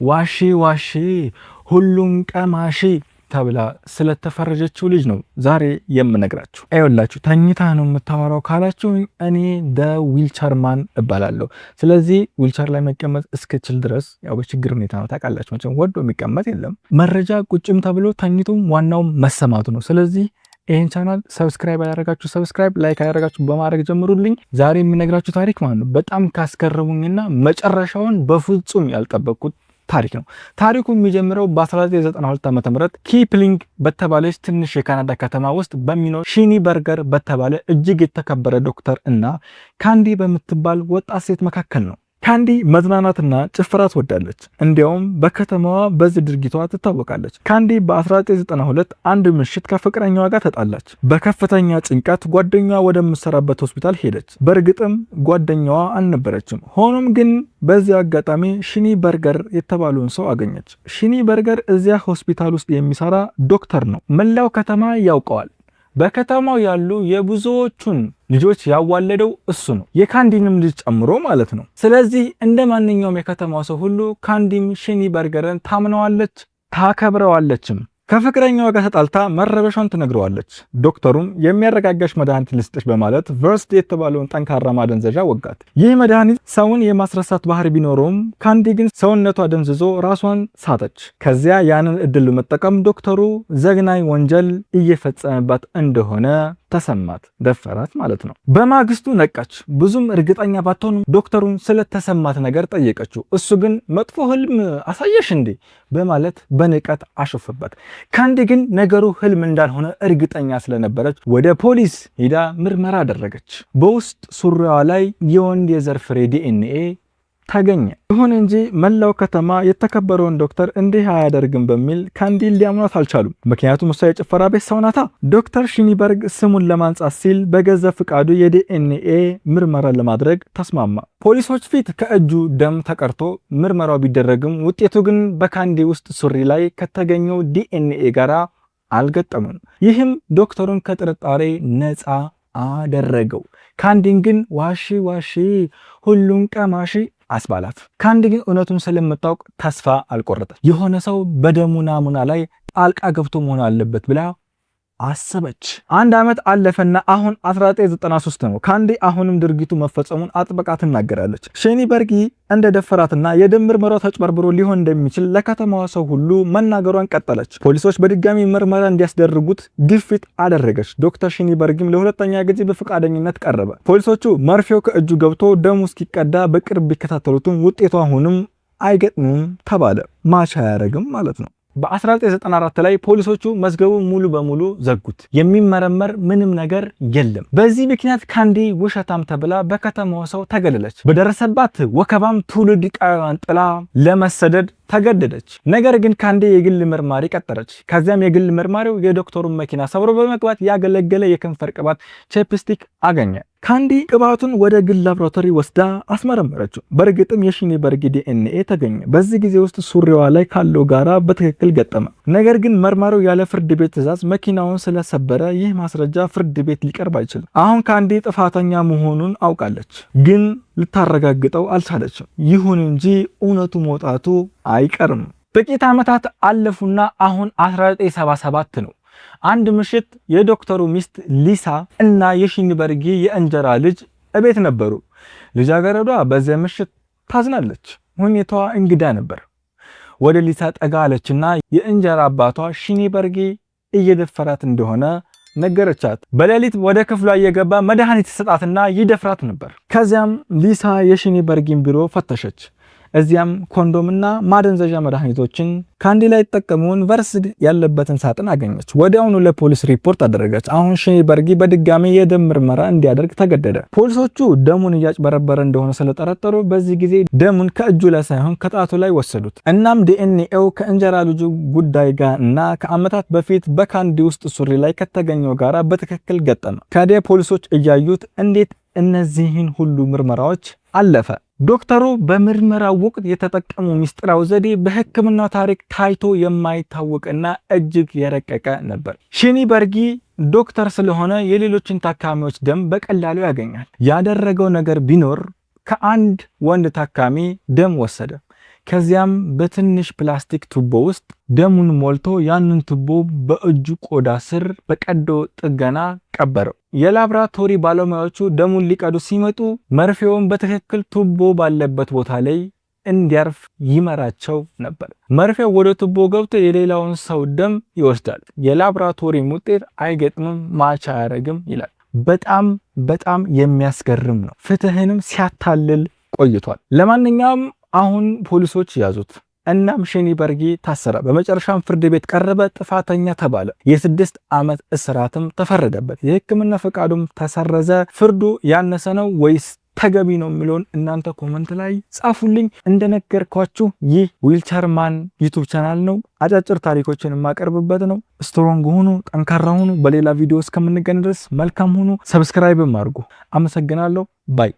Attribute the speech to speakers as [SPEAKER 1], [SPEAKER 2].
[SPEAKER 1] ዋሺ ዋሺ ሁሉን ቀማሺ ተብላ ስለተፈረጀችው ልጅ ነው ዛሬ የምነግራችሁ። አይወላችሁ ተኝታ ነው የምታወራው ካላችሁ እኔ ዊልቸር ማን እባላለሁ። ስለዚህ ዊልቸር ላይ መቀመጥ እስክችል ድረስ ያው በችግር ሁኔታ ነው ታውቃላችሁ። መቼም ወዶ የሚቀመጥ የለም። መረጃ ቁጭም ተብሎ ተኝቶም ዋናው መሰማቱ ነው። ስለዚህ ይህን ቻናል ሰብስክራይብ ያደረጋችሁ ሰብስክራይብ፣ ላይክ ያደረጋችሁ በማድረግ ጀምሩልኝ። ዛሬ የምነግራችሁ ታሪክ ማለት ነው በጣም ካስገረሙኝና መጨረሻውን በፍጹም ያልጠበቅኩት ታሪክ ነው። ታሪኩ የሚጀምረው በ1992 ዓ.ም ኪፕሊንግ በተባለች ትንሽ የካናዳ ከተማ ውስጥ በሚኖር ሺኒ በርገር በተባለ እጅግ የተከበረ ዶክተር እና ካንዲ በምትባል ወጣት ሴት መካከል ነው። ካንዲ መዝናናትና ጭፈራ ትወዳለች። እንዲያውም በከተማዋ በዚህ ድርጊቷ ትታወቃለች። ካንዲ በ1992 አንድ ምሽት ከፍቅረኛዋ ጋር ተጣላች። በከፍተኛ ጭንቀት ጓደኛዋ ወደምትሰራበት ሆስፒታል ሄደች። በእርግጥም ጓደኛዋ አልነበረችም። ሆኖም ግን በዚህ አጋጣሚ ሺኒ በርገር የተባለውን ሰው አገኘች። ሺኒ በርገር እዚያ ሆስፒታል ውስጥ የሚሰራ ዶክተር ነው። መላው ከተማ ያውቀዋል። በከተማው ያሉ የብዙዎቹን ልጆች ያዋለደው እሱ ነው፣ የካንዲንም ልጅ ጨምሮ ማለት ነው። ስለዚህ እንደ ማንኛውም የከተማው ሰው ሁሉ ካንዲም ሺኒ በርገርን ታምነዋለች፣ ታከብረዋለችም። ከፍቅረኛዋ ጋር ተጣልታ መረበሿን ትነግረዋለች። ዶክተሩም የሚያረጋጋሽ መድኃኒት ልስጥሽ በማለት ቨርስድ የተባለውን ጠንካራ ማደንዘዣ ወጋት። ይህ መድኃኒት ሰውን የማስረሳት ባህሪ ቢኖረውም ካንዲ ግን ሰውነቷ ደንዝዞ ራሷን ሳተች። ከዚያ ያንን እድል በመጠቀም ዶክተሩ ዘግናኝ ወንጀል እየፈጸመባት እንደሆነ ተሰማት፣ ደፈራት ማለት ነው። በማግስቱ ነቃች። ብዙም እርግጠኛ ባትሆንም ዶክተሩን ስለተሰማት ነገር ጠየቀችው። እሱ ግን መጥፎ ህልም አሳየሽ እንዴ በማለት በንቀት አሾፈበት። ካንዲ ግን ነገሩ ህልም እንዳልሆነ እርግጠኛ ስለነበረች ወደ ፖሊስ ሄዳ ምርመራ አደረገች። በውስጥ ሱሪዋ ላይ የወንድ የዘር ፍሬ ዲኤንኤ ታገኘ። ይሁን እንጂ መላው ከተማ የተከበረውን ዶክተር እንዲህ አያደርግም በሚል ካንዲን ሊያምኗት አልቻሉም። ምክንያቱም እሷ የጭፈራ ቤት ሰው ናታ። ዶክተር ሺኒበርግ ስሙን ለማንጻት ሲል በገዛ ፍቃዱ የዲኤንኤ ምርመራ ለማድረግ ተስማማ። ፖሊሶች ፊት ከእጁ ደም ተቀርቶ ምርመራው ቢደረግም ውጤቱ ግን በካንዲ ውስጥ ሱሪ ላይ ከተገኘው ዲኤንኤ ጋር አልገጠምም። ይህም ዶክተሩን ከጥርጣሬ ነፃ አደረገው። ካንዲን ግን ዋሺ ዋሺ ሁሉን ቀማሺ አስባላት። ካንዲ ግን እውነቱን ስለምታውቅ ተስፋ አልቆረጠች። የሆነ ሰው በደሙ ናሙና ላይ ጣልቃ ገብቶ መሆን አለበት ብላ አሰበች። አንድ ዓመት አለፈና አሁን 1993 ነው። ካንዲ አሁንም ድርጊቱ መፈጸሙን አጥብቃ ትናገራለች። ሺኒበርግ እንደ ደፈራትና የደም ምርመራው ተጭበርብሮ ሊሆን እንደሚችል ለከተማዋ ሰው ሁሉ መናገሯን ቀጠለች። ፖሊሶች በድጋሚ ምርመራ እንዲያስደርጉት ግፊት አደረገች። ዶክተር ሺኒበርግም ለሁለተኛ ጊዜ በፈቃደኝነት ቀረበ። ፖሊሶቹ መርፌው ከእጁ ገብቶ ደሙ እስኪቀዳ በቅርብ ቢከታተሉትም ውጤቱ አሁንም አይገጥምም ተባለ። ማቻ አያረግም ማለት ነው። በ1994 ላይ ፖሊሶቹ መዝገቡ ሙሉ በሙሉ ዘጉት። የሚመረመር ምንም ነገር የለም። በዚህ ምክንያት ካንዲ ውሸታም ተብላ በከተማው ሰው ተገለለች። በደረሰባት ወከባም ትውልድ ቀያን ጥላ ለመሰደድ ተገደደች። ነገር ግን ካንዲ የግል መርማሪ ቀጠረች። ከዚያም የግል መርማሪው የዶክተሩን መኪና ሰብሮ በመግባት ያገለገለ የከንፈር ቅባት ቼፕስቲክ አገኘ። ካንዲ ቅባቱን ወደ ግል ላብራቶሪ ወስዳ አስመረመረችው። በእርግጥም የሺኒበርግ ዲኤንኤ ተገኘ። በዚህ ጊዜ ውስጥ ሱሪዋ ላይ ካለው ጋራ በትክክል ገጠመ። ነገር ግን መርማሪው ያለ ፍርድ ቤት ትዕዛዝ መኪናውን ስለሰበረ ይህ ማስረጃ ፍርድ ቤት ሊቀርብ አይችልም። አሁን ካንዲ ጥፋተኛ መሆኑን አውቃለች፣ ግን ልታረጋግጠው አልቻለችም። ይሁን እንጂ እውነቱ መውጣቱ አይቀርም። ጥቂት ዓመታት አለፉና አሁን 1977 ነው። አንድ ምሽት የዶክተሩ ሚስት ሊሳ እና የሺኒበርግ የእንጀራ ልጅ እቤት ነበሩ። ልጃገረዷ በዚያ ምሽት ታዝናለች። ሁኔታዋ እንግዳ ነበር። ወደ ሊሳ ጠጋ አለችና የእንጀራ አባቷ ሺኒበርግ እየደፈራት እንደሆነ ነገረቻት። በሌሊት ወደ ክፍሏ እየገባ መድኃኒት ሰጣትና ይደፍራት ነበር። ከዚያም ሊሳ የሺኒበርግን ቢሮ ፈተሸች። እዚያም ኮንዶምና ማደንዘዣ መድኃኒቶችን ካንዲ ላይ ተጠቀሙን ቨርስድ ያለበትን ሳጥን አገኘች። ወዲያውኑ ለፖሊስ ሪፖርት አደረገች። አሁን ሺኒበርግ በድጋሚ የደም ምርመራ እንዲያደርግ ተገደደ። ፖሊሶቹ ደሙን እያጭበረበረ እንደሆነ ስለጠረጠሩ በዚህ ጊዜ ደሙን ከእጁ ላይ ሳይሆን ከጣቱ ላይ ወሰዱት። እናም ዲኤንኤው ከእንጀራ ልጁ ጉዳይ ጋር እና ከዓመታት በፊት በካንዲ ውስጥ ሱሪ ላይ ከተገኘው ጋራ በትክክል ገጠመ። ካዲያ ፖሊሶች እያዩት እንዴት እነዚህን ሁሉ ምርመራዎች አለፈ? ዶክተሩ በምርመራው ወቅት የተጠቀመው ሚስጥራዊ ዘዴ በሕክምና ታሪክ ታይቶ የማይታወቅና እጅግ የረቀቀ ነበር። ሺኒበርግ ዶክተር ስለሆነ የሌሎችን ታካሚዎች ደም በቀላሉ ያገኛል። ያደረገው ነገር ቢኖር ከአንድ ወንድ ታካሚ ደም ወሰደ። ከዚያም በትንሽ ፕላስቲክ ቱቦ ውስጥ ደሙን ሞልቶ ያንን ቱቦ በእጁ ቆዳ ስር በቀዶ ጥገና ቀበረው። የላብራቶሪ ባለሙያዎቹ ደሙን ሊቀዱ ሲመጡ መርፌውን በትክክል ቱቦ ባለበት ቦታ ላይ እንዲያርፍ ይመራቸው ነበር። መርፌው ወደ ቱቦ ገብቶ የሌላውን ሰው ደም ይወስዳል። የላብራቶሪ ውጤት አይገጥምም፣ ማች አያደርግም ይላል። በጣም የሚያስገርም ነው። ፍትህንም ሲያታልል ቆይቷል። ለማንኛውም አሁን ፖሊሶች ያዙት። እናም ሼኒ በርጊ ታሰረ። በመጨረሻም ፍርድ ቤት ቀረበ፣ ጥፋተኛ ተባለ። የ6 ዓመት እስራትም ተፈረደበት። የሕክምና ፈቃዱም ተሰረዘ። ፍርዱ ያነሰ ነው ወይስ ተገቢ ነው የሚለውን እናንተ ኮመንት ላይ ጻፉልኝ። እንደነገርኳችሁ ይህ ዊልቸር ማን ዩቲዩብ ቻናል ነው። አጫጭር ታሪኮችን የማቀርብበት ነው። ስትሮንግ ሁኑ፣ ጠንካራ ሁኑ። በሌላ ቪዲዮ እስከምንገናኝ ድረስ መልካም ሁኑ። ሰብስክራይብም አድርጉ። አመሰግናለሁ። ባይ